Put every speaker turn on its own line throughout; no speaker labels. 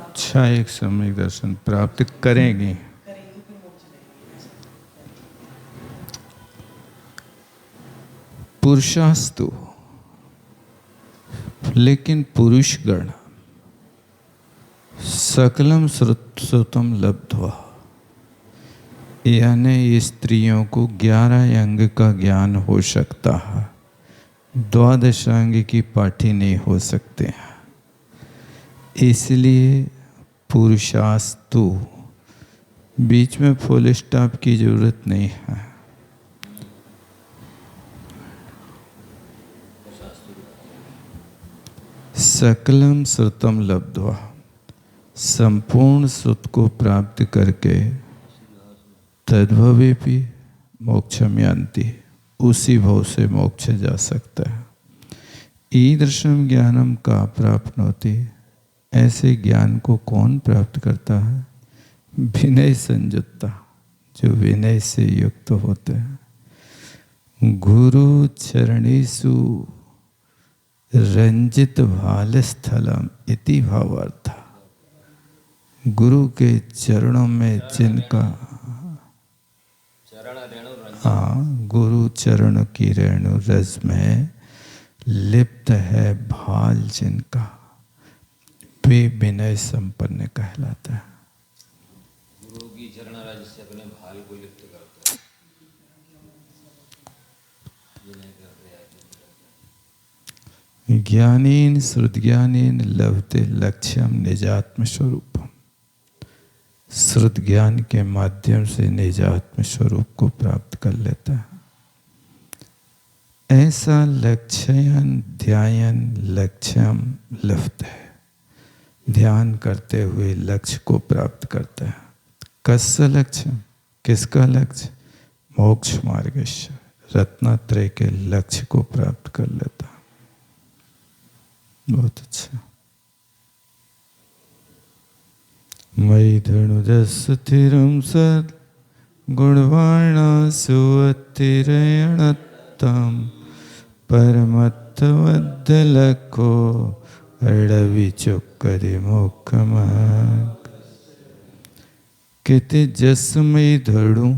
अच्छा एक सम्यक दर्शन प्राप्त करेंगे। पुरुषास्तु, लेकिन पुरुषगण सकलम श्रुतम लब्ध्वा, यानी स्त्रियों को 11 अंग का ज्ञान हो सकता है, 12 अंग की पाठी नहीं हो सकते हैं। इसलिए पुरुषास्तु बीच में फुल स्टॉप की जरूरत नहीं है। सकलम श्रुतम लब्ध्वा, संपूर्ण श्रुत को प्राप्त करके तद्भवेपि मोक्षम यान्ति, उसी भव से मोक्ष जा सकता है। ईदृशम ज्ञानम का प्राप्नोति, ऐसे ज्ञान को कौन प्राप्त करता है? विनय संयुक्ता, जो विनय से युक्त होते हैं। गुरु चरणेषु रंजित भाल स्थलम इति भावार्थ, गुरु के चरणों में जिनका, हाँ, गुरु चरण की रेणु रज में लिप्त है भाल जिनका, वे विनय संपन्न कहलाता है।
गुरु की चरण रज से अपने भाल को लिप्त करते हैं।
ज्ञानेन श्रुतज्ञानेन लभते लक्ष्यम निजात्म स्वरूपम, श्रुत ज्ञान के माध्यम से निजात्म स्वरूप को प्राप्त कर लेता है। ऐसा लक्ष्यन ध्यान लक्ष्यम लभते है, ध्यान करते हुए लक्ष्य को प्राप्त करता है। कस्य लक्ष्य, किसका लक्ष्य? मोक्ष मार्ग, रत्नत्रय के लक्ष्य को प्राप्त कर लेता है। बहुत अच्छा। मयि धनुजस्थिरं सद् गुणवाणासु अतिरयणत्तं परमत्तवद्दलको अड़विचुक्करि मोक्षमार्ग। कहते जसमयी धनु,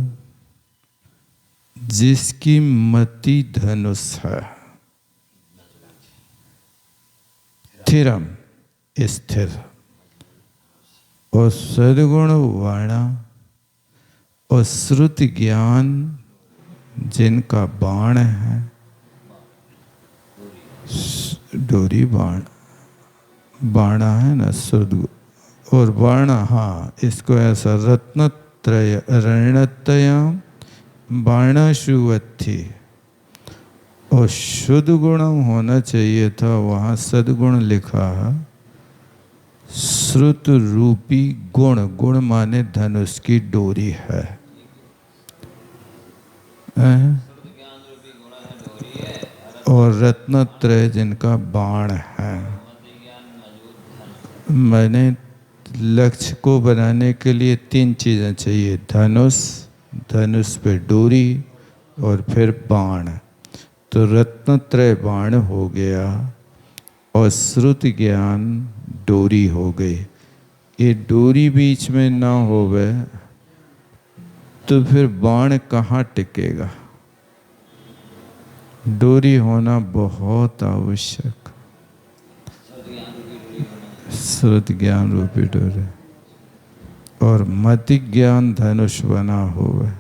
जिसकी मति धनुष है, स्थिरम स्थिर, और सद्गुण वाणा और श्रुत ज्ञान जिनका बाण है, डोरी बाण, बाणा है ना श्रुत और बाणा, हाँ, इसको ऐसा रत्नत्रय रणत्रयम बाणाशुवत्थि, और शुद्ध गुण होना चाहिए था, वहाँ सद्गुण लिखा है। श्रुत रूपी गुण, गुण माने धनुष की डोरी है। और रत्नत्रय जिनका बाण है। मैंने लक्ष्य को बनाने के लिए 3 चीज़ें चाहिए, धनुष, धनुष पे डोरी और फिर बाण। तो रत्नत्रय बाण हो गया और श्रुत ज्ञान डोरी हो गई। ये डोरी बीच में ना होवे तो फिर बाण कहाँ टिकेगा? डोरी होना बहुत आवश्यक, श्रुत ज्ञान रूपी डोरी, और मति ज्ञान धनुष बना होवे।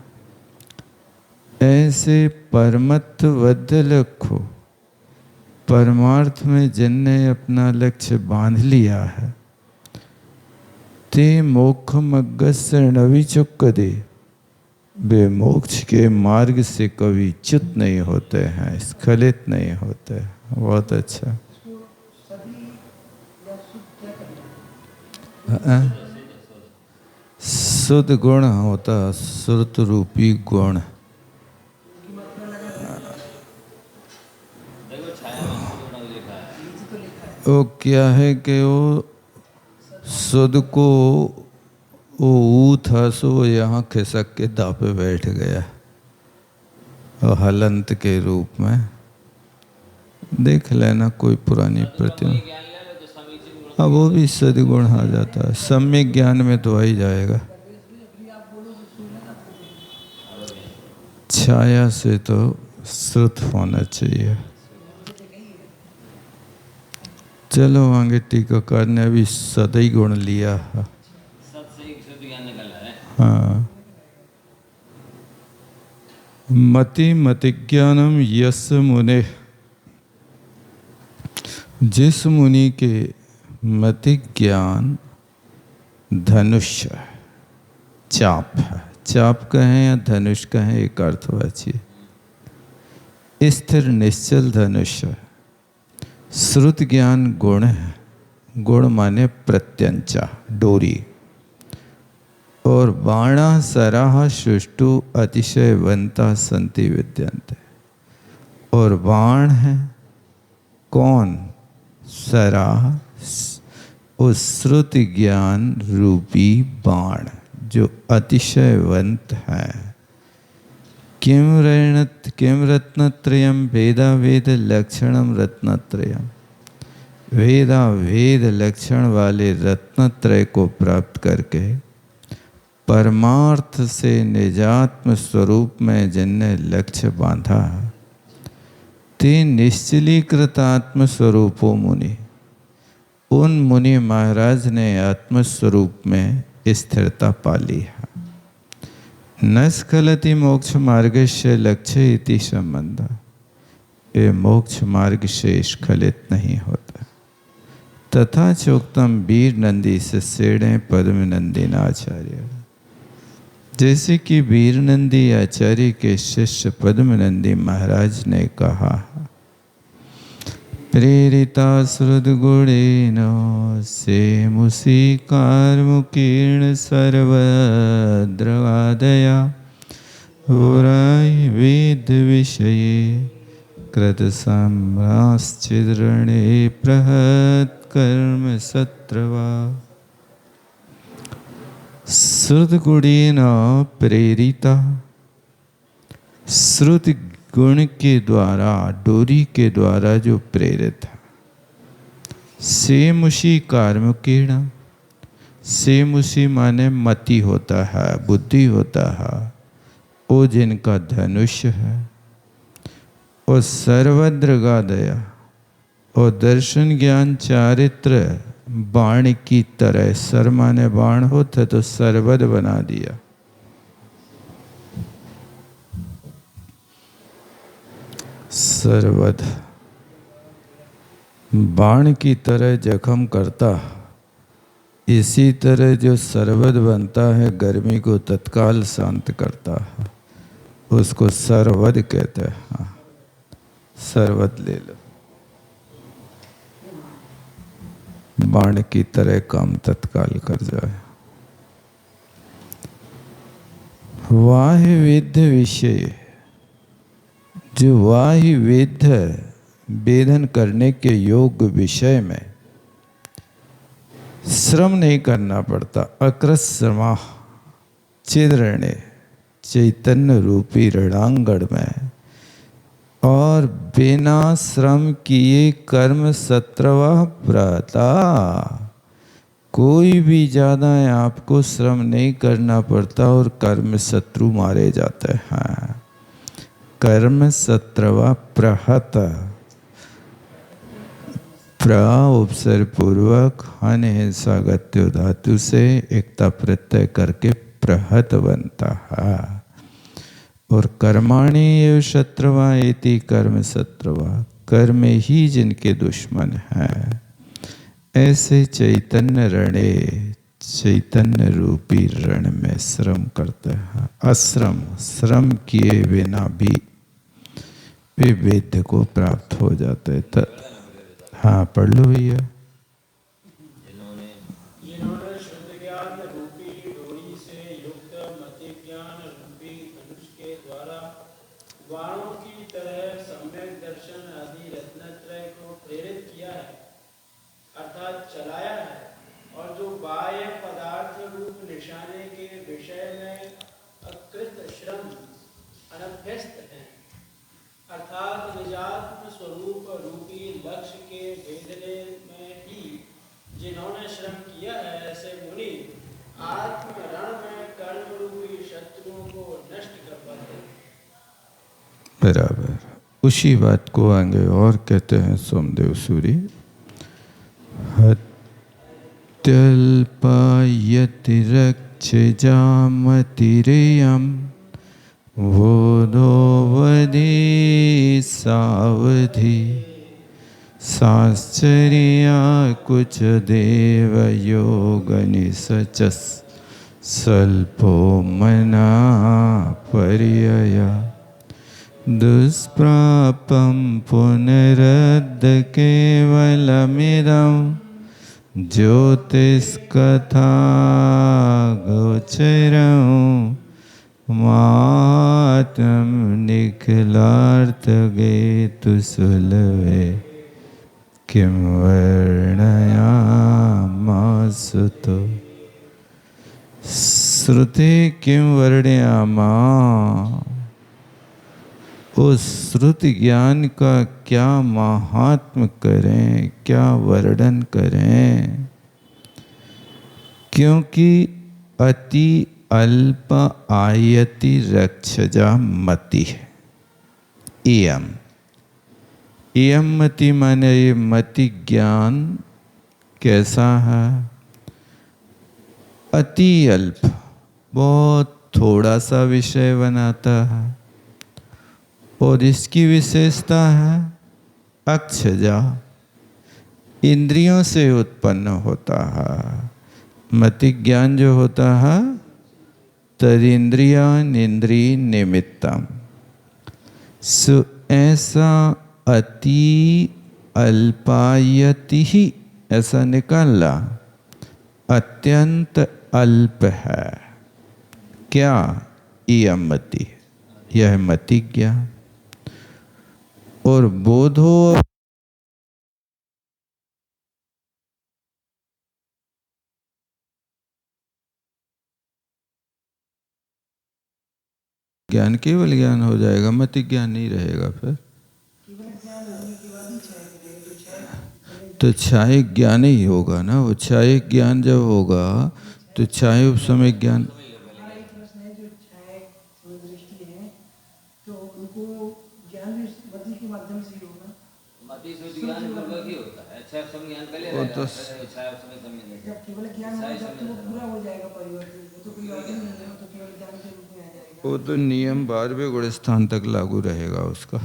ऐसे परमत्तवद् लक्ष्य, परमार्थ में जिनने अपना लक्ष्य बांध लिया है, ते मोक्षमग्गस्य नविचुक्कति, वे मोक्ष के मार्ग से कभी च्युत नहीं होते हैं, स्खलित नहीं होते। बहुत अच्छा। शुद्ध गुण होता, श्रुत रूपी गुण। वो क्या है कि वो शुद्ध को वो ऊ था सो यहाँ खिसक के दापे बैठ गया, और हलंत के रूप में। देख लेना कोई पुरानी प्रतिमा। हाँ, वो भी सद्गुण आ जाता है, सम्यक ज्ञान में तो आ ही जाएगा। छाया से तो श्रुत होना चाहिए। चलो आगे, टीकाकार ने अभी सदै गुण लिया है।
सत से एक शुद्ध ज्ञान निकला है।
हाँ, मति मतिज्ञानम यस मुने, जिस मुनि के मति ज्ञान धनुष है, चाप है, चाप कहें या धनुष कहें, एक अर्थवाची है, स्थिर निश्चल धनुष है। श्रुत ज्ञान गुण है, गुण माने प्रत्यंचा, डोरी, और बाणा सराह सुष्टु अतिशयवंता संति विद्यन्ते, और बाण है कौन? सराह, उस श्रुत ज्ञान रूपी बाण जो अतिशयवंत है। किम रत्नत्रयम वेदा वेद लक्षणम रत्नत्रयम, वेदा वेद लक्षण वाले रत्नत्रय को प्राप्त करके परमार्थ से निजात्म स्वरूप में जिनने लक्ष्य बांधा, ते निश्चलीकृत आत्म स्वरूपो मुनि, उन मुनि महाराज ने आत्मस्वरूप में स्थिरता पाली है। न स्खलति मोक्ष मार्ग से लक्ष्य इति संबंध, ये मोक्ष मार्ग से स्खलित नहीं होता। तथा चोक्तम वीर नंदी से सेड़े पद्म नंदी आचार्य, जैसे कि वीर नंदी आचार्य के शिष्य पद्म नंदी महाराज ने कहा, प्रेरिता श्रुत गुणेन से मुसी कार्मुकीर्ण सर्वद्रवादया, होराय वेद विषये कृत सम्राश्चिद्रणे प्रहत कर्म सत्रवा। श्रुत गुणेन प्रेरिता, श्रुत गुण के द्वारा, डोरी के द्वारा जो प्रेरित है। सेमुषी कार्मुकीर्ण, सेमुषी माने मति होता है, बुद्धि होता है, वो जिनका धनुष है। और सर्वद्रगादया, और दर्शन ज्ञान चारित्र बाण की तरह, सर माने बाण होता तो सर्वद बना दिया। सर्वद बाण की तरह जख्म करता, इसी तरह जो सर्वद बनता है गर्मी को तत्काल शांत करता है, उसको सर्वद कहते हैं। हाँ, सर्वद ले लो, बाण की तरह काम तत्काल कर जाए। वाह वेद्य विषय, जो वाही वेद वेदन करने के योग विषय में श्रम नहीं करना पड़ता। अकृत श्रमा चिद्रणे, चैतन्य रूपी रणांगण में, और बिना श्रम किए कर्म सत्रवा प्रता, कोई भी ज़्यादा आपको श्रम नहीं करना पड़ता और कर्म शत्रु मारे जाते हैं। कर्म सत्रवा प्रहत, प्र उपसर्ग पूर्वक हन हिंसा गत्यो धातु से एकता प्रत्यय करके प्रहत बनता है। और कर्माणि एव शत्रवा इति कर्म शत्रवा, कर्म ही जिनके दुश्मन है। ऐसे चैतन्य रणे, चैतन्य रूपी रण में श्रम करते हैं। अश्रम, श्रम किए बिना भी वे वेद को प्राप्त हो जाते हैं। हाँ, पढ़ लो भैया।
जिन्होंने शुद्ध ज्ञान रूपी डोरी से युक्त मति ज्ञान रूपी धनुष के द्वारा बाणों की तरह सम्यक दर्शन आदि रत्नत्रय को प्रेरित किया है, अर्थात चलाया है, और जो बाह्य पदार्थ रूप निशाने के विषय में अकृत श्रम अनभ्यस्त हैं, अर्थात निजात्म स्वरूप रूपी लक्ष्य के भेदने में ही
बराबर उसी बात को आगे और कहते हैं सोमदेव सूरी। हत्यल्पायतिरक्षजामतिरेयं वोदोवधि सावधि साश्चर्या कुछ देव योग निसचस स्वल्पो मना पर्यया दुष्प्रापं पुनरद्द केवलमिदं ज्योतिष्कथा गोचरं मातम निखिलार्थ गेतु सुलभे किं वर्णयामासु तो श्रुति किं वर्णयामा। उस श्रुति ज्ञान का क्या महात्म करें, क्या वर्णन करें, क्योंकि अति अल्प आयति रक्षजा मति है। इयम इयम मति माने ये मति ज्ञान कैसा है? अति अल्प, बहुत थोड़ा सा विषय बनाता है और इसकी विशेषता है अक्षजा, इंद्रियों से उत्पन्न होता है। मति ज्ञान जो होता है तदिंद्रियान इंद्रिय निमित्तम, सो ऐसा अति अल्पायति ही ऐसा निकाला, अत्यंत अल्प है। क्या? इयम मति, यह मति ज्ञान। और बोधो ज्ञान केवल ज्ञान हो जाएगा, मति ज्ञान नहीं रहेगा। फिर तो छाय ज्ञान ही होगा ना। वो छाय ज्ञान जब होगा तो छाय उपसमय ज्ञान। वो तो नियम 12वें गुण स्थान तक लागू रहेगा उसका।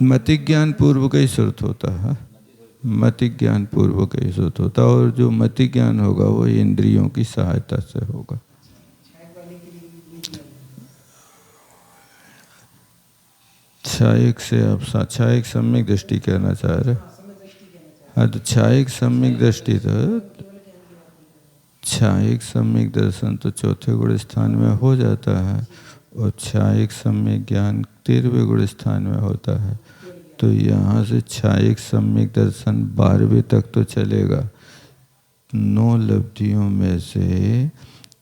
मति ज्ञान पूर्व का ही श्रुत होता है, मति ज्ञान पूर्व का ही श्रुत होता है। और जो मति ज्ञान होगा वो इंद्रियों की सहायता से होगा। छायक से आप छायक सम्यक दृष्टि कहना चाह रहे? हाँ, तो छायक सम्यक दृष्टि तो छायक सम्यक दर्शन तो चौथे गुण स्थान में हो जाता है और छायक सम्यक ज्ञान 13वें गुण स्थान में होता है। तो यहाँ से छायक सम्यक दर्शन 12वें तक तो चलेगा। 9 लब्धियों में से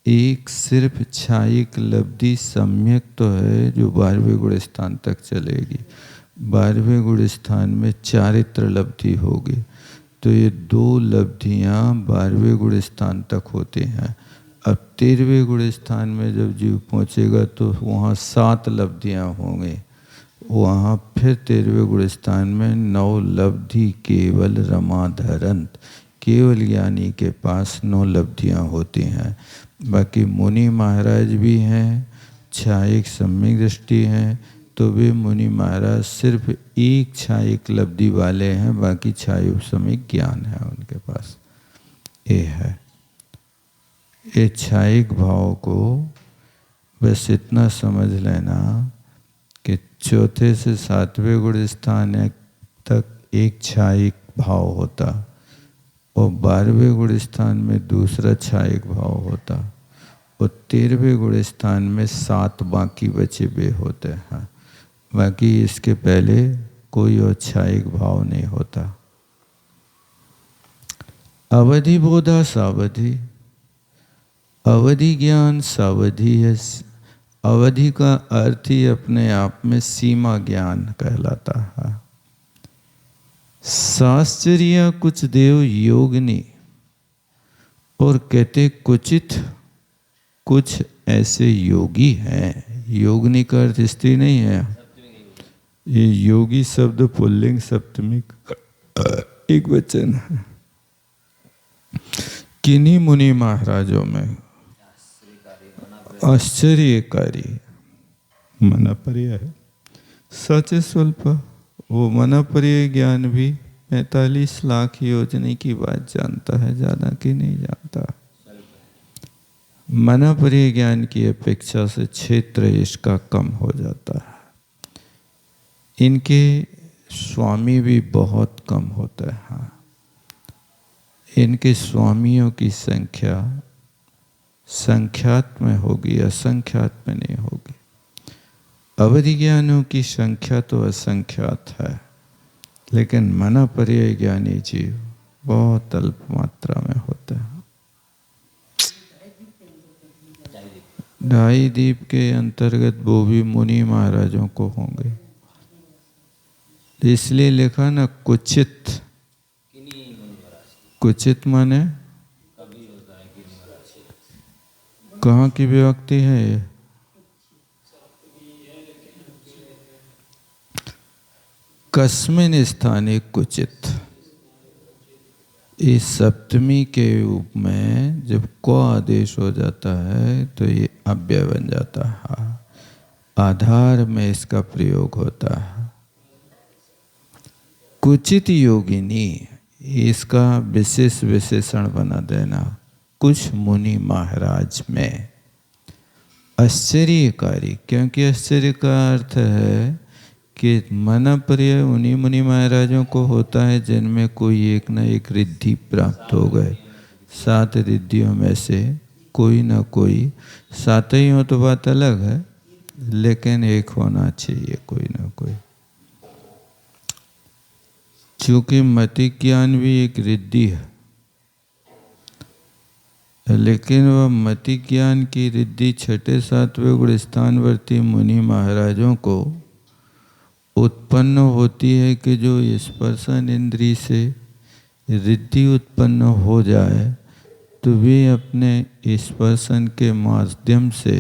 एक सिर्फ छायक लब्धि सम्यक तो है जो 12वें गुण स्थान तक चलेगी। 12वें गुण स्थान में चारित्र लब्धि होगी। तो ये 2 लब्धियाँ 12वें गुण स्थान तक होती हैं। अब 13वें गुण स्थान में जब जीव पहुँचेगा तो वहाँ 7 लब्धियाँ होंगी। वहाँ फिर 13वें गुण स्थान में 9 लब्धि केवल रमाधरंत, केवल ज्ञानी के पास 9 लब्धियाँ होती हैं। बाकी मुनि महाराज भी हैं, छायक सम्यक दृष्टि हैं, तो वे मुनि महाराज सिर्फ एक छायक लब्धि वाले हैं, बाकी छायक सम्यक ज्ञान है उनके पास। ये है, ये छायक भाव को बस इतना समझ लेना कि चौथे से 7वें गुण स्थान तक एक छायक भाव होता और 12वें गुण स्थान में दूसरा छायक भाव होता और 13वें गुण स्थान में 7 बाकी बचे हुए होते हैं। बाकी इसके पहले कोई और छायक भाव नहीं होता। अवधि बोधा सावधि, अवधि ज्ञान सावधि है। अवधि का अर्थ ही अपने आप में सीमा ज्ञान कहलाता है। शास्त्रीय कुछ देव योगिनी और कहते कुचित कुछ ऐसे योगी हैं। योगिनी का अर्थ स्त्री नहीं है, ये योगी शब्द पुल्लिंग सप्तमी एक वचन है। किन्हीं मुनि महाराजों में आश्चर्यकारी मनापर्य है, सच स्वल्प। वो मनापर्य ज्ञान भी 45 लाख योजनी की बात जानता है, ज्यादा की नहीं जानता। मनापर्य ज्ञान की अपेक्षा से क्षेत्र इसका कम हो जाता है। इनके स्वामी भी बहुत कम होते हैं। इनके स्वामियों की संख्या संख्यात में होगी, असंख्यात में नहीं होगी। अवधि ज्ञानों की संख्या तो असंख्यात है, लेकिन मनापर्य ज्ञानी जीव बहुत अल्प मात्रा में होते हैं। ढाई दीप के अंतर्गत वो भी मुनि महाराजों को होंगे, इसलिए लिखा ना कुचित। कुचित माने कहाँ की विभक्ति है ये? कस्मिन स्थाने कुचित। इस सप्तमी के रूप में जब को आदेश हो जाता है तो ये अव्यय बन जाता है, आधार में इसका प्रयोग होता है। कुचित योगिनी, इसका विशेष विशेषण बना देना। कुछ मुनि महाराज में आश्चर्यकारी, क्योंकि आश्चर्य का अर्थ है कि मनापर्य उन्हीं मुनि महाराजों को होता है जिनमें कोई एक न एक रिद्धि प्राप्त हो गए। 7 रिद्धियों में से कोई ना कोई, 7 ही हो तो बात अलग है, लेकिन एक होना चाहिए कोई ना कोई। चूंकि मति ज्ञान भी एक रिद्धि है, लेकिन वह मति ज्ञान की रिद्धि 6, 7वें गुण स्थानवर्ती मुनि महाराजों को उत्पन्न होती है कि जो स्पर्शन इंद्री से रिद्धि उत्पन्न हो जाए तो वे अपने स्पर्शन के माध्यम से,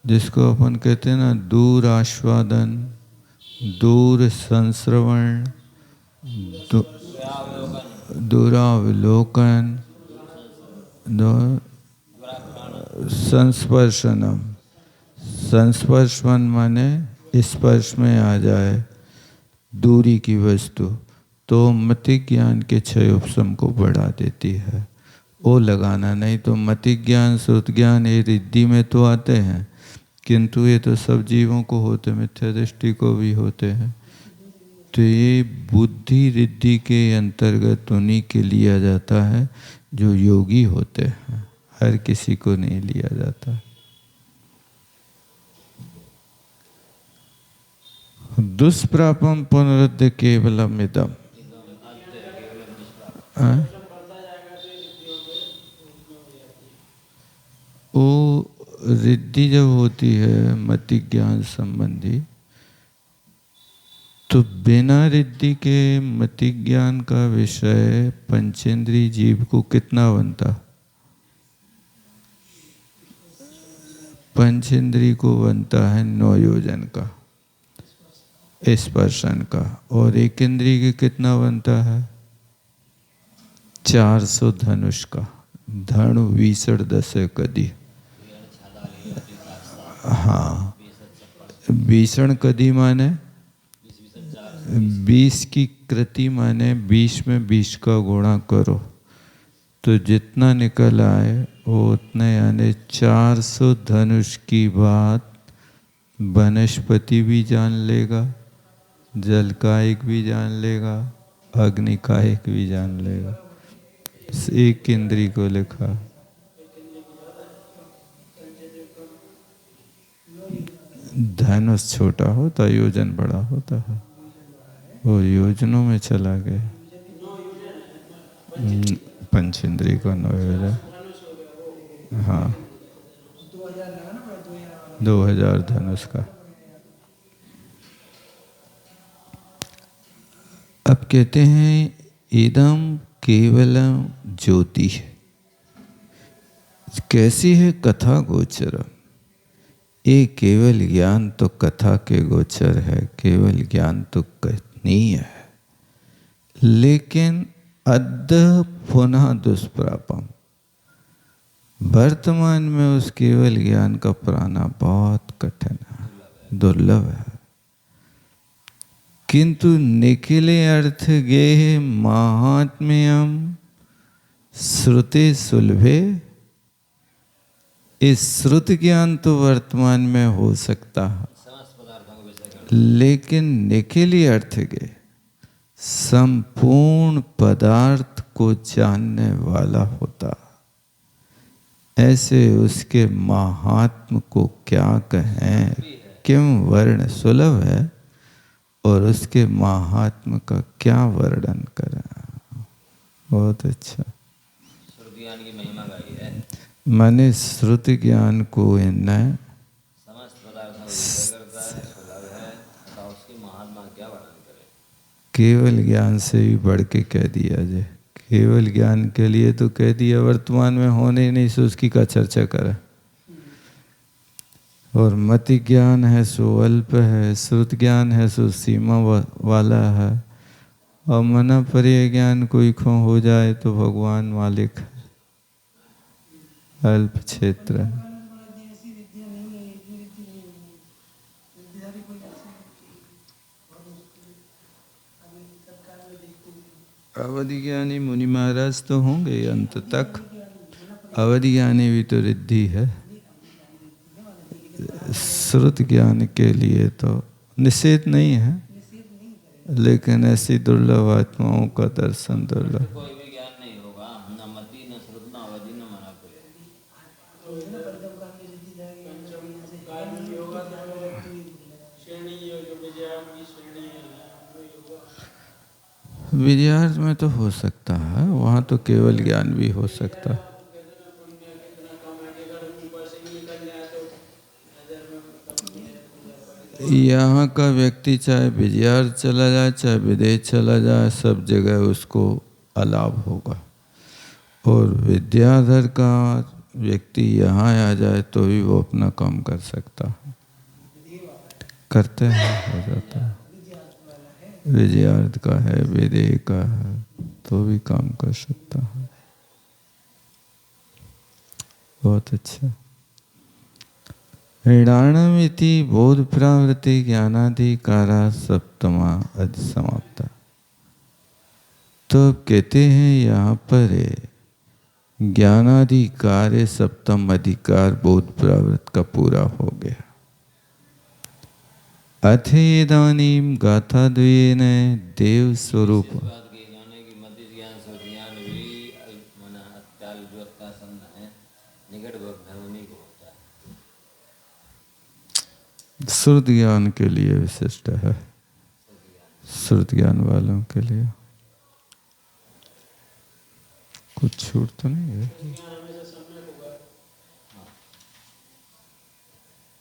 जिसको अपन कहते हैं ना दूर आस्वादन, दूर संश्रवण, दूरावलोकन, संस्पर्शनम। संस्पर्शन माने स्पर्श में आ जाए दूरी की वस्तु, तो मति ज्ञान के 6 उपशम को बढ़ा देती है। वो लगाना नहीं तो मति ज्ञान श्रुत ज्ञान ये रिद्धि में तो आते हैं, किंतु ये तो सब जीवों को होते, मिथ्या दृष्टि को भी होते हैं। तो ये बुद्धि रिद्धि के अंतर्गत उन्हीं के लिया जाता है जो योगी होते हैं, हर किसी को नहीं लिया जाता। दुष्प्रापम पुनरुद्ध केवलम इदम। वो रिद्धि जब होती है मति ज्ञान संबंधी, तो बिना रिद्धि के मति ज्ञान का विषय पंचेंद्रीय जीव को कितना बनता? पंचेंद्रीय को बनता है 9 योजन का स्पर्शन का, और एक इंद्रिय के कितना बनता है? 400 धनुष का। धनु 20 10 कदी। हाँ, 20 कदी माने 20 की कृति माने 20 में 20 का गुणा करो तो जितना निकल आए वो उतने, यानी 400 धनुष की बात वनस्पति भी जान लेगा, जल का एक भी जान लेगा, अग्नि का एक भी जान लेगा। एक इंद्रिय को लिखा। धनुष छोटा होता, योजन बड़ा होता है, वो योजनों में चला गया। पंच इंद्रिय को 9 योजन। हाँ, 2000 धनुष का। अब कहते हैं इदम केवलम ज्योति। कैसी है कथा गोचर? ये केवल ज्ञान तो कथा के गोचर है, केवल ज्ञान तो कथनीय है, लेकिन अद्य पुनः दुष्प्रापम, वर्तमान में उस केवल ज्ञान का पाना बहुत कठिन है, दुर्लभ है। किंतु निखिले अर्थ गेह महात्म्यम श्रुति सुलभे, इस श्रुति ज्ञान तो वर्तमान में हो सकता है,
समस्त पदार्थों को विषय कर
लेकिन निखिली अर्थ के संपूर्ण पदार्थ को जानने वाला होता, ऐसे उसके महात्म को क्या कहें, किम वर्ण सुलभ है, और उसके महात्म का क्या वर्णन करें। बहुत अच्छा।
श्रुति ज्ञान की महिमा गाई है।
मैंने श्रुति ज्ञान को इन्हें
समस्त पदार्थों को विषय करता है, सुलभ है, तथा उसकी महात्मा क्या वर्णन करे।
केवल ज्ञान से ही बढ़ के कह दिया जाए, केवल ज्ञान के लिए तो कह दिया, वर्तमान में होने ही नहीं, सो उसकी का चर्चा करे। और मति ज्ञान है सो अल्प है, श्रुत ज्ञान है सो सीमा वाला है, और मना परिय ज्ञान कोई खो हो जाए तो भगवान मालिक है, अल्प क्षेत्र है। अवधि ज्ञानी मुनि महाराज तो होंगे अंत तक, अवधि ज्ञानी भी तो रिद्धि है। श्रुत ज्ञान के लिए तो निषेध नहीं है, लेकिन ऐसी दुर्लभ आत्माओं का दर्शन दुर्लभ।
कोई भी ज्ञान नहीं होगा, न मति, न श्रुत, न अवधि, न मना परिय।
विद्यार्थ में तो हो सकता है, वहाँ तो केवल ज्ञान भी हो सकता है। यहाँ का व्यक्ति चाहे विद्यार्थ चला जाए, चाहे विदेश चला जाए, सब जगह उसको अलाभ होगा। और विद्याधर का व्यक्ति यहाँ आ जाए तो भी वो अपना काम कर सकता है, करते हैं, हो जाता है। विजयार्थ का है, विदेह का है, तो भी काम कर सकता है। बहुत अच्छा। ऋणाणमिति बोध प्रवृत्ति ज्ञानाधिकारा सप्तमा अधिसमाप्ता। तो कहते हैं यहाँ पर ज्ञानाधिकार सप्तम अधिकार बोध प्रवृत्ति का पूरा हो गया। अथे इदानीम गाथा द्वयेन देव स्वरूप।
बात की जाने की मति ज्ञान, श्रुत ज्ञान भी मना अत्याल जो अत्यासन्न है, निकट भगवानी को होता है।
श्रुत ज्ञान के लिए विशिष्ट है, श्रुत ज्ञान वालों के लिए कुछ छूट तो नहीं है।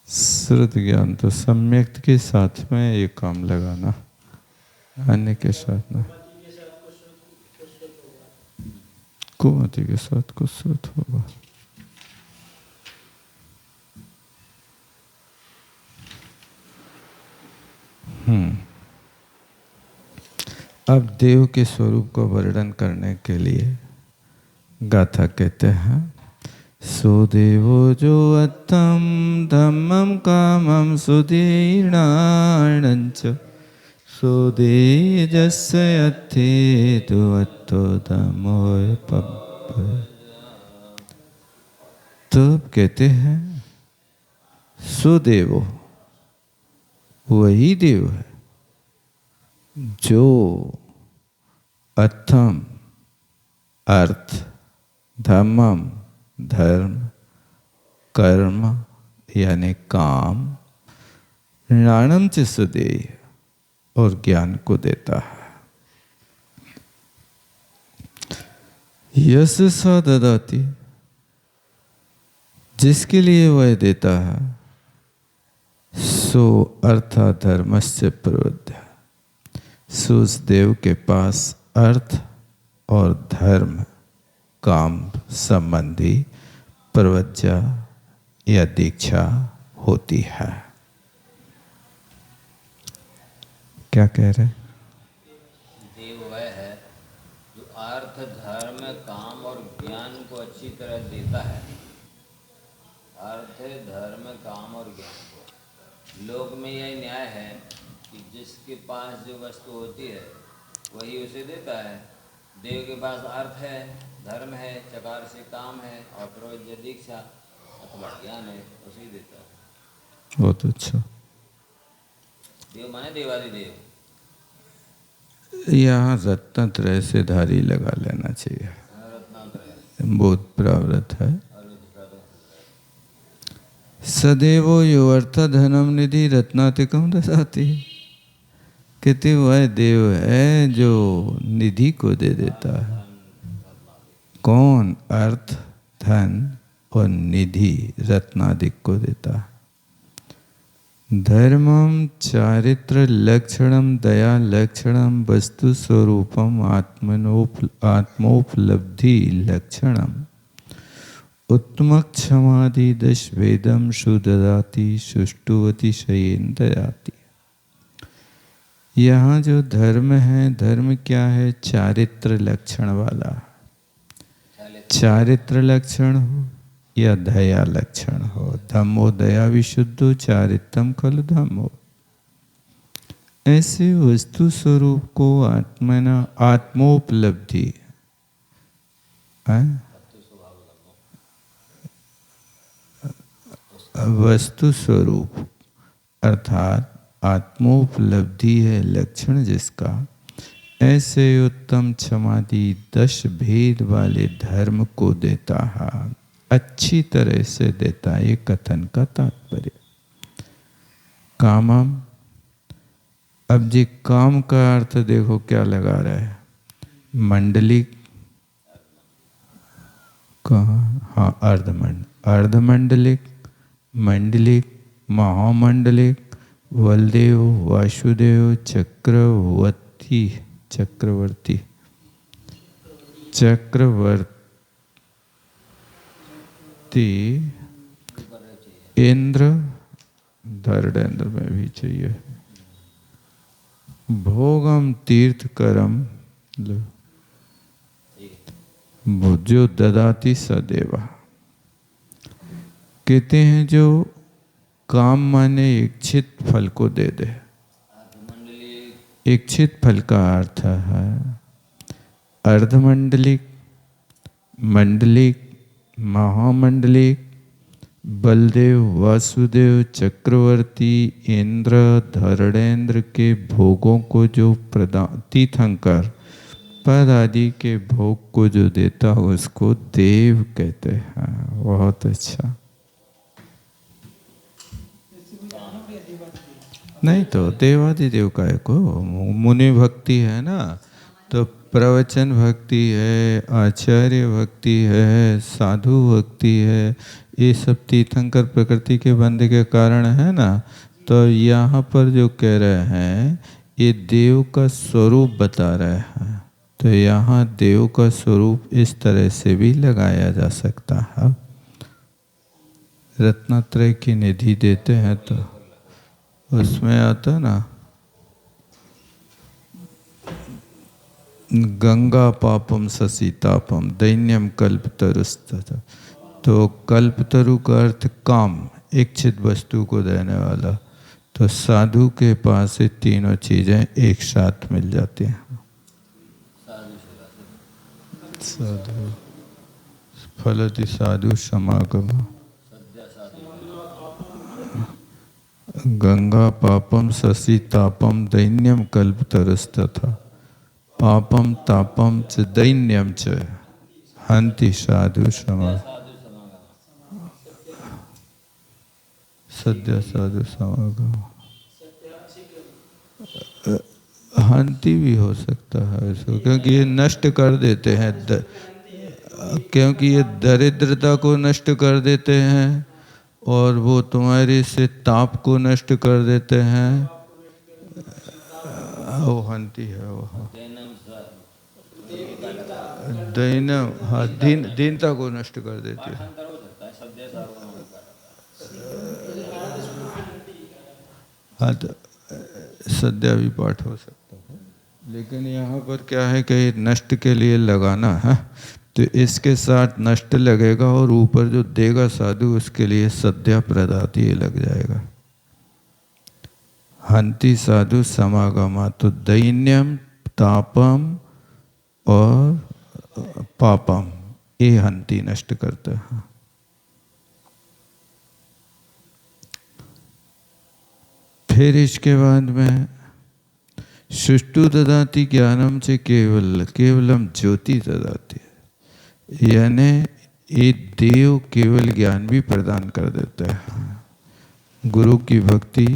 श्रुत ज्ञान तो सम्यक के साथ में ये काम लगाना, अन्य के साथ ना। कुमति के साथ कुछ श्रुत होगा। अब देव के स्वरूप को वर्णन करने के लिए गाथा कहते हैं। सो देवो जो अत्तम धम्मम कामम सुदीर्णाणंच सो देजस्य अत्थे तो अत्तो धमोय पब्ब। तो कहते हैं सो देवो, वही देव है जो अथम अर्थ, धम्मम धर्म, कर्म यानी काम, ऋणाणम च सुदेय और ज्ञान को देता है। यश स ददाति, जिसके लिए वह देता है, सो अर्था धर्मस्य प्रवृत्त, सो उस देव के पास अर्थ और धर्म काम संबंधी प्रवज्जा या दीक्षा होती है। क्या कह रहे?
देव वह है जो अर्थ, धर्म, काम और ज्ञान को अच्छी तरह देता है। अर्थ, धर्म, काम और ज्ञान को। लोक में यह न्याय है कि जिसके पास जो वस्तु होती है वही उसे देता है। देव के पास अर्थ है, धर्म है, चकार से काम है और प्रवज्य दीक्षा अथवा ज्ञान है, उसे देता है।
बहुत अच्छा।
देव माने देवादिदेव।
यहाँ रत्नत्रय से धारी लगा लेना चाहिए। बहुत प्रावृत है। सदैवो यो अर्थ धनम निधि रत्नातिकम दशाति। कहते वह देव है जो निधि को दे देता है। कौन? अर्थ, धन और निधि रत्नादिक को देता है। धर्मम चारित्र लक्षणम दया लक्षणम वस्तु स्वरूपम आत्मोपलब्धि लक्षणम उत्तम क्षमादि दश वेदम सुददाति सुष्टुवती शयेन दयाति। यहाँ जो धर्म है, धर्म क्या है? चारित्र लक्षण वाला। चारित्र लक्षण हो या दया लक्षण हो। धम्मो दया विशुद्धो चारित्रम खलु धम्मो। ऐसे वस्तु स्वरूप को आत्मना आत्मोपलब्धि वस्तु स्वरूप अर्थात आत्मोपलब्धि है लक्षण जिसका। ऐसे उत्तम क्षमादि 10 भेद वाले धर्म को देता है, अच्छी तरह से देता है। ये कथन का तात्पर्य। कामम, अब जी काम का अर्थ देखो क्या लगा रहा है? मंडलिक, कहाँ? हाँ, अर्धमंडलिक, मंडलिक, महामंडलिक, बलदेव, वासुदेव, चक्रवर्ती, इंद्र, धरणेन्द्र में भी चाहिए। भोगम तीर्थकरम, जो ददाति सदेवा। कहते हैं जो काम माने इच्छित फल को दे दे। इच्छित फल का अर्थ है अर्धमंडलिक, मंडलिक, महामंडलिक, बलदेव, वासुदेव, चक्रवर्ती, इंद्र, धरणेन्द्र के भोगों को जो प्रदान, तीर्थंकर पद आदि के भोग को जो देता उसको देव कहते हैं। बहुत अच्छा। नहीं तो देवादिदेव का है को मुनि भक्ति है ना, तो प्रवचन भक्ति है, आचार्य भक्ति है, साधु भक्ति है, ये सब तीर्थंकर प्रकृति के बंधे के कारण है ना। तो यहाँ पर जो कह रहे हैं ये देव का स्वरूप बता रहे हैं। तो यहाँ देव का स्वरूप इस तरह से भी लगाया जा सकता है। रत्नत्रय की निधि देते हैं तो उसमें आता ना गंगा पापम ससीतापम दैन्यम कल्पतरुस्तथा। तो कल्पतरु का अर्थ काम, इच्छित वस्तु को देने वाला। तो साधु के पास से तीनों चीजें एक साथ मिल जाती हैं। साधु फलति साधु समागम। गंगा पापम शशि तापम दैन्यम कल्पतरुस्तथा। पापम तापम च दैन्यम च हन्ति साधु समागम। सद्य साधु समागम। हन्ति भी हो सकता है इसको, क्योंकि ये नष्ट कर देते हैं, क्योंकि ये दरिद्रता को नष्ट कर देते हैं और वो तुम्हारे से ताप को नष्ट कर देते हैं। वो हन्ति है वो। दैनम, हाँ, दीनता को नष्ट कर देती है। हाँ तो सद्या भी पाठ हो सकता है, लेकिन यहाँ पर क्या है कि नष्ट के लिए लगाना है, तो इसके साथ नष्ट लगेगा और ऊपर जो देगा साधु उसके लिए सद्या प्रदाति लग जाएगा। हंति साधु समागमा, तो दैन्यम तापम और पापम ये हंति नष्ट करता है। फिर इसके बाद में सुष्टु ददाति ज्ञानम से केवलम ज्योति ददाति, यानी ये देव केवल ज्ञान भी प्रदान कर देता है। गुरु की भक्ति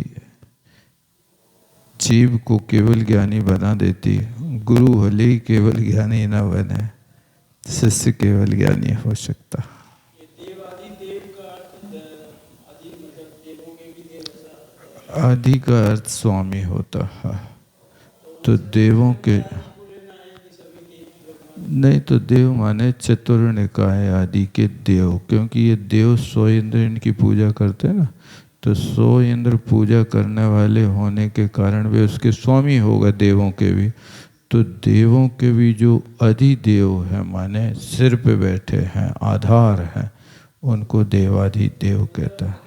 जीव को केवल ज्ञानी बना देती है। गुरु भले ही केवल ज्ञानी न बने, शिष्य केवल ज्ञानी हो सकता। आदि का अर्थ स्वामी होता है, तो देवों के नहीं, तो देव माने चतुर्निकाय आदि के देव, क्योंकि ये देव 100 इंद्र इनकी पूजा करते हैं ना, तो 100 इंद्र पूजा करने वाले होने के कारण वे उसके स्वामी होगा देवों के भी। तो देवों के भी जो अधिदेव है माने सिर पे बैठे हैं, आधार हैं, उनको देवाधिदेव कहता है।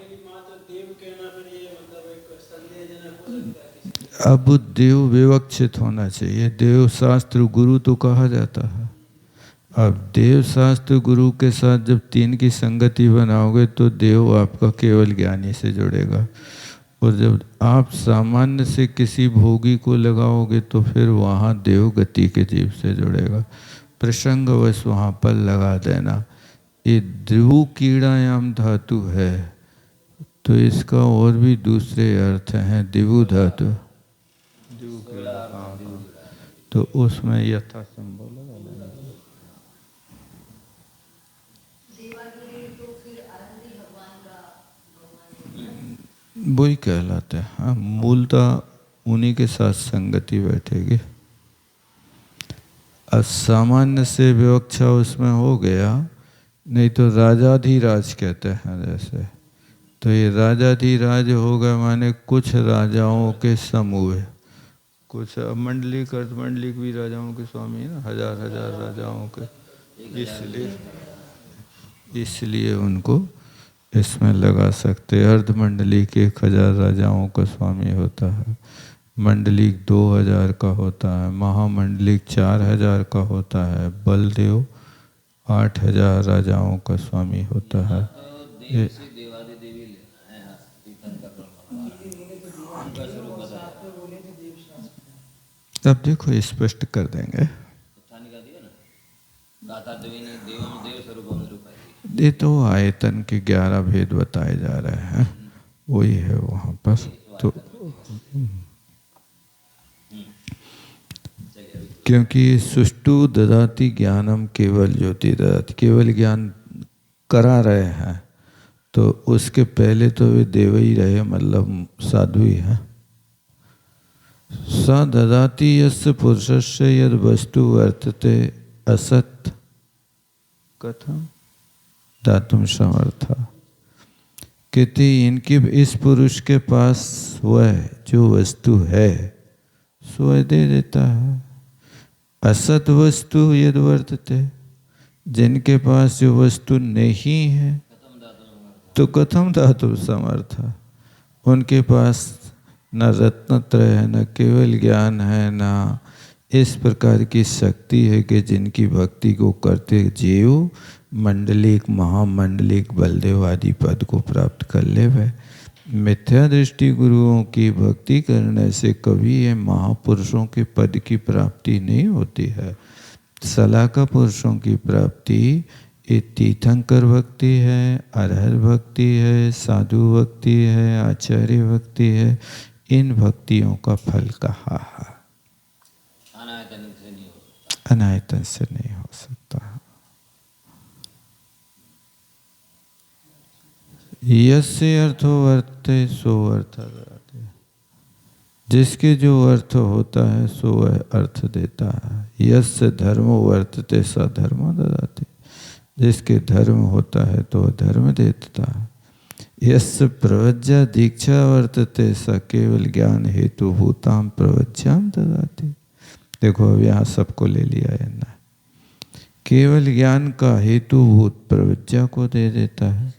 अब देव विवक्षित होना चाहिए, देव शास्त्र गुरु तो कहा जाता है। अब देव शास्त्र गुरु के साथ जब 3 की संगति बनाओगे तो देव आपका केवल ज्ञानी से जुड़ेगा, और जब आप सामान्य से किसी भोगी को लगाओगे तो फिर वहाँ देव गति के जीव से जुड़ेगा। प्रसंगवश वहाँ पर लगा देना। ये द्रु कीड़ायाम धातु है, तो इसका और भी दूसरे अर्थ हैं। दिवु धातु, तो उसमें यथा संभव लगा लेना। वही कहलाते हैं। हाँ, मूलतः उन्हीं के साथ संगति बैठेगी। असामान्य से विवक्षा उसमें हो गया, नहीं तो राजाधिराज कहते हैं जैसे, तो ये राजाधिराज हो गए माने कुछ राजाओं के समूह, कुछ मंडलिक अर्धमंडलिक भी राजाओं के स्वामी है ना, हजार हजार राजाओं के, इसलिए उनको इसमें लगा सकते। अर्धमंडलिक 1000 राजाओं का स्वामी होता है, मंडलिक 2000 का होता है, महामंडलिक 4000 का होता है, बलदेव 8000 राजाओं का स्वामी होता है। अब देखो स्पष्ट कर देंगे, ये तो आयतन के 11 भेद बताए जा रहे हैं, वही है वहाँ पर। तो क्योंकि सुष्टु ददाति ज्ञानम केवल ज्योति ददाति, केवल ज्ञान करा रहे हैं, तो उसके पहले तो वे देव ही रहे, मतलब साधु ही हैं। स ददाति यस्य पुरुषस्य यद वस्तु वर्तते असत कथम दातुम समर्था, कहते इनके इस पुरुष के पास वह जो वस्तु है सो दे देता है। असत वस्तु यद वर्तते, जिनके पास जो वस्तु नहीं है तो कथम धातु समर्था, उनके पास न रत्नत्रय है, न केवल ज्ञान है, न इस प्रकार की शक्ति है कि जिनकी भक्ति को करते जीव मंडलिक महामंडलिक बलदेव आदि पद को प्राप्त कर ले। वह मिथ्या दृष्टि गुरुओं की भक्ति करने से कभी ये महापुरुषों के पद की प्राप्ति नहीं होती है। सलाका पुरुषों की प्राप्ति ये तीर्थंकर भक्ति है, अरहर भक्ति है, साधु भक्ति है, आचार्य भक्ति है। इन भक्तियों का फल कहा है, अनायतन से नहीं हो सकता। यस्य अर्थो वर्तते सो अर्थ ददाति, जिसके जो अर्थ होता है सो वह अर्थ देता है। यस्य धर्मो वर्तते स धर्मो ददाति, जिसके धर्म होता है तो वह धर्म देता है। यस्य प्रवज्या दीक्षा वर्तते स केवल ज्ञान हेतु भूताम प्रवज्याम ददाति। देखो अब यहाँ सबको ले लिया है ना, केवल ज्ञान का हेतुभूत प्रवज्या को दे देता है,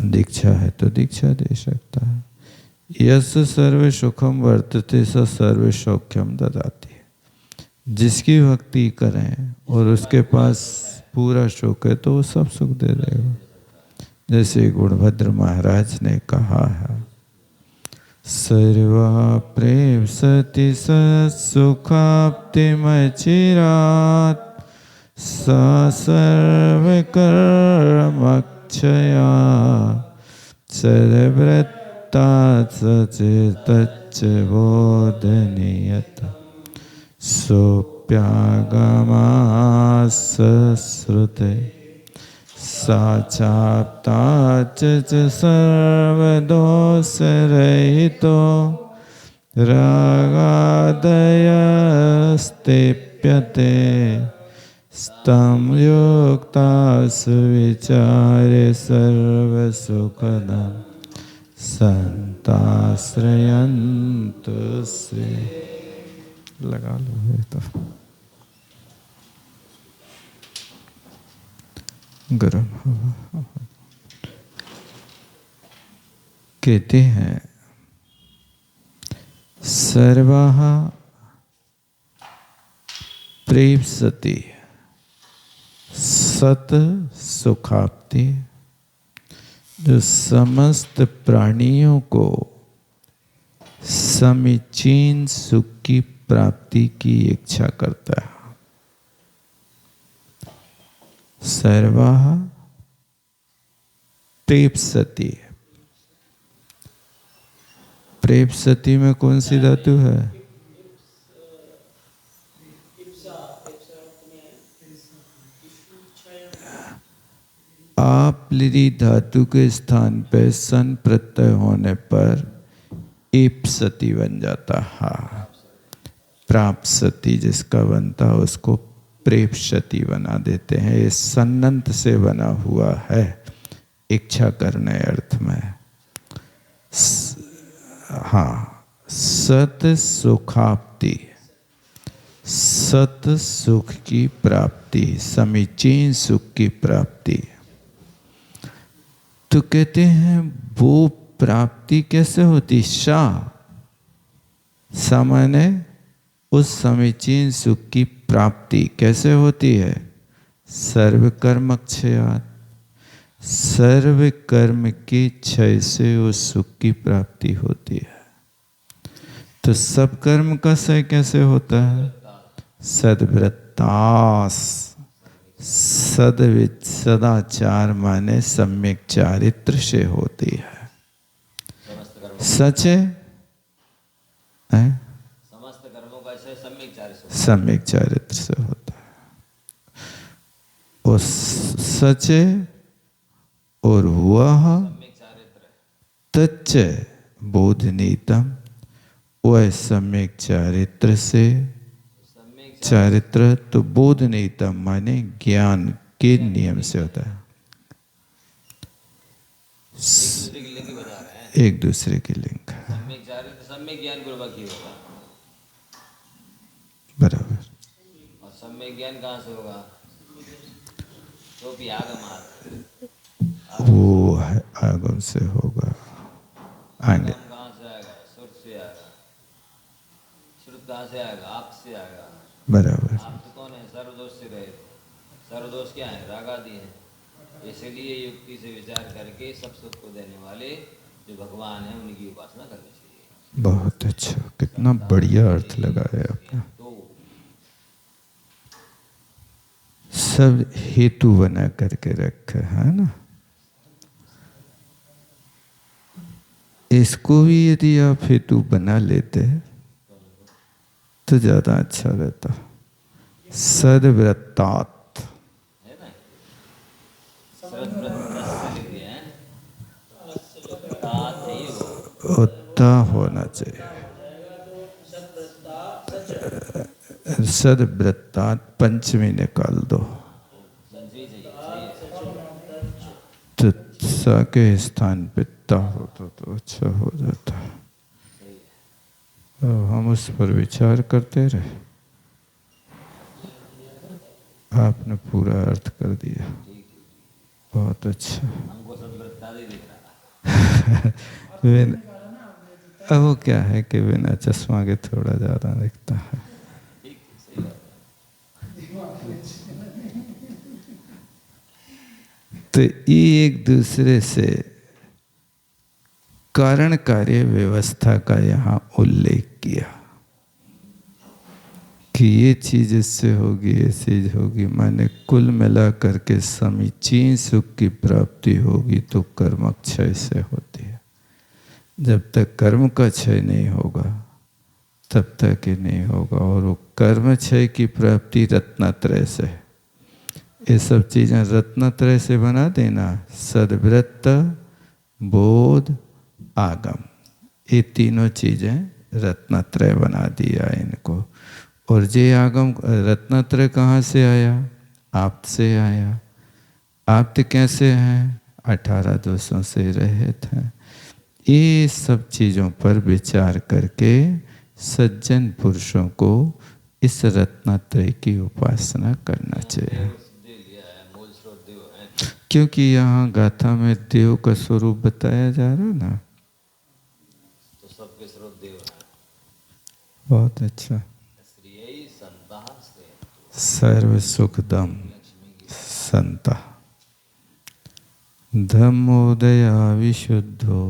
दीक्षा है तो दीक्षा दे सकता है। यस सर्व सुखम वर्तते स सर्व सौख्यम ददाति। जिसकी भक्ति करें और उसके पास पूरा सुख है तो वो सब सुख दे देगा। जैसे गुणभद्र महाराज ने कहा है, सर्वा प्रेम सति सुखाप्तिमचिरात् सा सर्वकर्मक्षया सर्ववृत्ता सचेतच्च बोधनीयत सोप्यागमास श्रुते साचाप्ता च सर्वदोषरहितो रागादयस्तेप्यते स्तं युक्ता सुविचारे सर्वसुखदं संताश्रयन्तु श्री। लगा लो ये तो गरम हवा। कहते हैं सर्वाः प्रेप्सति सत सुखाप्ति। जो समस्त प्राणियों को समीचीन सुख की प्राप्ति की इच्छा करता है। सर्वाः प्रेप्सति। प्रेप्सति में कौन सी धातु है? आप लिरी धातु के स्थान पे सन प्रत्यय होने पर इप्सति बन जाता है। प्राप्सति जिसका बनता उसको प्रेप्सति बना देते हैं। ये सन्नंत से बना हुआ है इच्छा करने अर्थ में। हाँ, सत सुखाप्ति, सत सुख की प्राप्ति, समीचीन सुख की प्राप्ति। तो कहते हैं वो प्राप्ति कैसे होती? सामान्य उस समीचीन सुख की प्राप्ति कैसे होती है? सर्व कर्म क्षयात्। सर्व कर्म के क्षय से उस सुख की प्राप्ति होती है। तो सब कर्म का क्षय कैसे होता है? सद्वृत्तास। सदाचार माने सम्यक चारित्र से होती है। सच है?
समस्त कर्मों का क्षय
सम्यक चारित्र से होता है। और सच और हुआ तच्च बोधनीतम। वह सम्यक चारित्र से, चारित्र तो बोधनीतम माने ज्ञान के नियम से होता है। एक दूसरे की लिंक है।
सम्यक चारित्र सम्यक ज्ञान पूर्वक ही होगा।
बराबर।
और सम्यक ज्ञान कहाँ से होगा? तो भी आगम।
वो है आगम से होगा। आगे
कहाँ से आएगा? श्रुत से आएगा। श्रुत कहाँ से आएगा? आप से आएगा।
बराबर।
आप तो कौन है? सर्वदोष से रहे। सर्वदोष क्या है? राग आदि है। इसलिए युक्ति से विचार करके सब सुख को देने वाले जो भगवान है उनकी उपासना करनी चाहिए।
बहुत अच्छा, कितना बढ़िया अर्थ लगाया आपने। सब हेतु बना करके रखा है ना। इसको भी यदि आप हेतु बना लेते तो ज्यादा अच्छा रहता। सद्वृत्तात् उत्ता होना चाहिए। सद्वृत्तात् पंचमी निकाल दो तो स पिता के स्थान पिता होता तो अच्छा हो जाता। हम उस पर विचार करते रहे। आपने पूरा अर्थ कर दिया, बहुत अच्छा।
हमको सब वृत्ता ही दिख रहा।
अब वो क्या है कि बिना चश्मा के थोड़ा ज़्यादा दिखता है। तो ये एक दूसरे से कारण कार्य व्यवस्था का यहाँ उल्लेख किया कि ये चीज इससे होगी, ये चीज होगी, माने कुल मिला करके समीचीन सुख की प्राप्ति होगी तो कर्म क्षय से होती है। जब तक कर्म का क्षय नहीं होगा तब तक ही नहीं होगा। और वो कर्म क्षय की प्राप्ति रत्नत्रय से है। ये सब चीज़ें रत्नत्रय से बना देना, सद्वृत्त, बोध, आगम, ये तीनों चीज़ें रत्नत्रय बना दिया इनको। और ये आगम रत्नत्रय कहाँ से आया? आप से आया। आप कैसे हैं? 18 दोषों से रहित हैं। ये सब चीज़ों पर विचार करके सज्जन पुरुषों को इस रत्नत्रय की उपासना करना चाहिए। क्योंकि यहाँ गाथा में देव का स्वरूप बताया जा रहा ना,
तो सबके स्रोत देव है।
बहुत अच्छा। सर्व सुखदम संता धम्मोदया विशुद्धो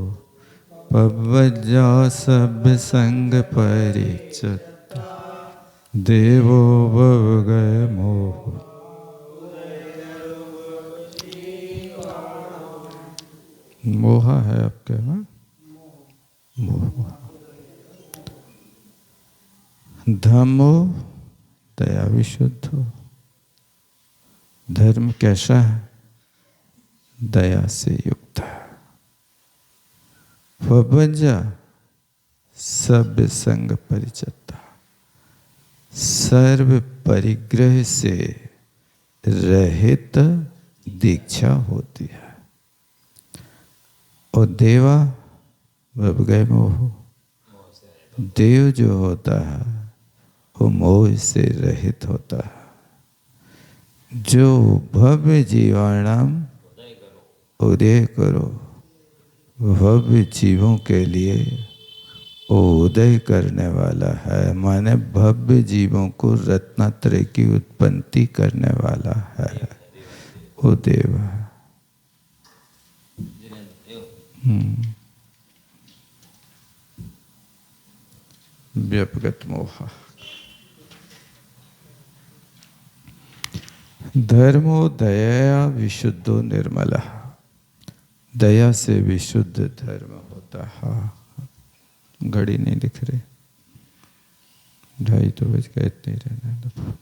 पवज्जा सभ्य संग परिचित देवो भव गए मोह। मोहा है आपके में मोह। धम्मो दया विशुद्ध हो। धर्म कैसा है? दया से युक्त है। पवज्जा सभ्य संग परिचिता, सर्व परिग्रह से रहित दीक्षा होती है। और देवा भव गए मोह, देव जो होता है वो मोह से रहित होता है। जो भव्य जीवाणाम उदय करो, भव्य जीवों के लिए वो उदय करने वाला है, माने भव्य जीवों को रत्नत्रय की उत्पत्ति करने वाला है, वो देव है। व्यपगत मोह। धर्मो दया विशुद्धो निर्मला, दया से विशुद्ध धर्म होता है। घड़ी नहीं दिख रही, 2:30 बज गए, इतने रहने दो।